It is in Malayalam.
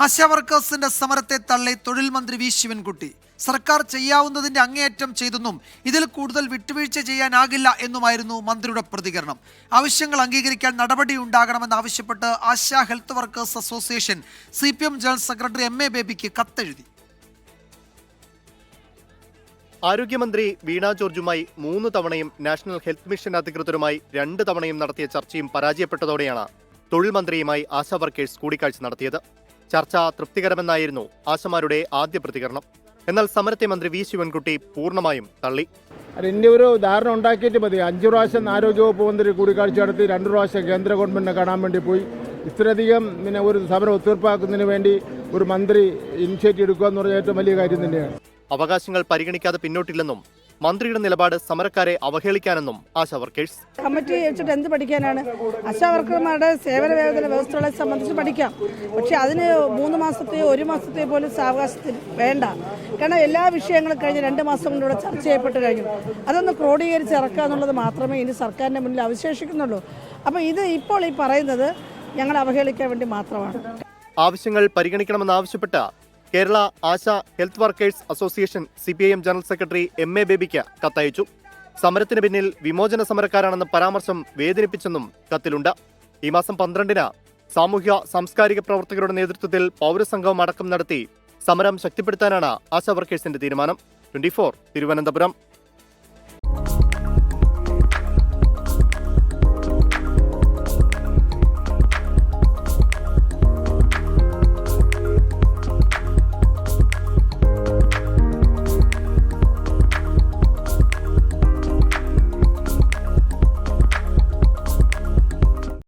ആശാ വർക്കേഴ്സിന്റെ സമരത്തെ തള്ളി തൊഴിൽ മന്ത്രി വി ശിവൻകുട്ടി. സർക്കാർ ചെയ്യാവുന്നതിന്റെ അങ്ങേയറ്റം ചെയ്തെന്നും ഇതിൽ കൂടുതൽ വിട്ടുവീഴ്ച ചെയ്യാനാകില്ല എന്നുമായിരുന്നു മന്ത്രിയുടെ പ്രതികരണം. ആവശ്യങ്ങൾ അംഗീകരിക്കാൻ നടപടിയുണ്ടാകണമെന്നാവശ്യപ്പെട്ട് Asha health workers association CPM general secretary MA ബേബിക്ക് കത്തെഴുതി. ആരോഗ്യമന്ത്രി വീണ ജോർജുമായി 3 തവണയും നാഷണൽ ഹെൽത്ത് മിഷൻ അധികൃതരുമായി 2 തവണയും നടത്തിയ ചർച്ചയും പരാജയപ്പെട്ടതോടെയാണ് തൊഴിൽ മന്ത്രിയുമായി ആശാ വർക്കേഴ്സ് കൂടിക്കാഴ്ച നടത്തിയത്. ചർച്ച തൃപ്തികരമെന്നായിരുന്നു ആശമാരുടെ ആദ്യ പ്രതികരണം. എന്നാൽ സമരത്തെ മന്ത്രി വി ശിവൻകുട്ടി പൂർണ്ണമായും തള്ളി. അതിൻ്റെ ഒരു ധാരണ ഉണ്ടാക്കിയിട്ട് മതി. 5 പ്രാവശ്യം ആരോഗ്യവകുപ്പ് മന്ത്രി കൂടിക്കാഴ്ച നടത്തി, 2 പ്രാവശ്യം കേന്ദ്ര ഗവൺമെന്റിനെ കാണാൻ വേണ്ടി പോയി. ഇത്രയധികം ഒരു സമരം ഒത്തീർപ്പാക്കുന്നതിന് വേണ്ടി ഒരു മന്ത്രി ഇനിഷ്യേറ്റീവ് എടുക്കുക എന്ന് പറഞ്ഞാൽ ഏറ്റവും വലിയ കാര്യം തന്നെയാണ്. അവകാശങ്ങൾ പരിഗണിക്കാതെ പിന്നോട്ടില്ലെന്നും മന്ത്രിയുടെ നിലപാട് സമരക്കാരെ അവഹേളിക്കാനെന്നും ആശാ വർക്കേഴ്സ്. കമ്മിറ്റി വെച്ചിട്ട് എന്ത് പഠിക്കാനാണ്? ആശാ വർക്കർമാരുടെ സേവന വേതന വ്യവസ്ഥകളെ സംബന്ധിച്ച് പഠിക്കാം. പക്ഷേ അതിന് 3 മാസത്തെയോ 1 മാസത്തെയോ പോലും സാവകാശത്തിൽ വേണ്ട. കാരണം എല്ലാ വിഷയങ്ങളും കഴിഞ്ഞ് 2 മാസം കൊണ്ട് ഇവിടെ ചർച്ച ചെയ്യപ്പെട്ട് കഴിഞ്ഞു. അതൊന്ന് ക്രോഡീകരിച്ച് ഇറക്കുക എന്നുള്ളത് മാത്രമേ ഇനി സർക്കാരിൻ്റെ മുന്നിൽ അവശേഷിക്കുന്നുള്ളൂ. അപ്പോൾ ഇത് ഇപ്പോൾ ഈ പറയുന്നത് ഞങ്ങൾ അവഹേളിക്കാൻ വേണ്ടി മാത്രമാണ്. ആവശ്യങ്ങൾ പരിഗണിക്കണമെന്നാവശ്യപ്പെട്ട് Kerala Asha health workers association CPIM general secretary MA ബേബിക്ക് കത്തയച്ചു. സമരത്തിന് പിന്നിൽ വിമോചന സമരക്കാരാണെന്ന പരാമർശം വേദനിപ്പിച്ചെന്നും കത്തിലുണ്ട്. ഈ മാസം 12-ന് സാമൂഹ്യ സാംസ്കാരിക പ്രവർത്തകരുടെ നേതൃത്വത്തിൽ പൗരസംഗമം അടക്കം നടത്തി സമരം ശക്തിപ്പെടുത്താനാണ് ആശാ വർക്കേഴ്സിന്റെ തീരുമാനം. 24 തിരുവനന്തപുരം.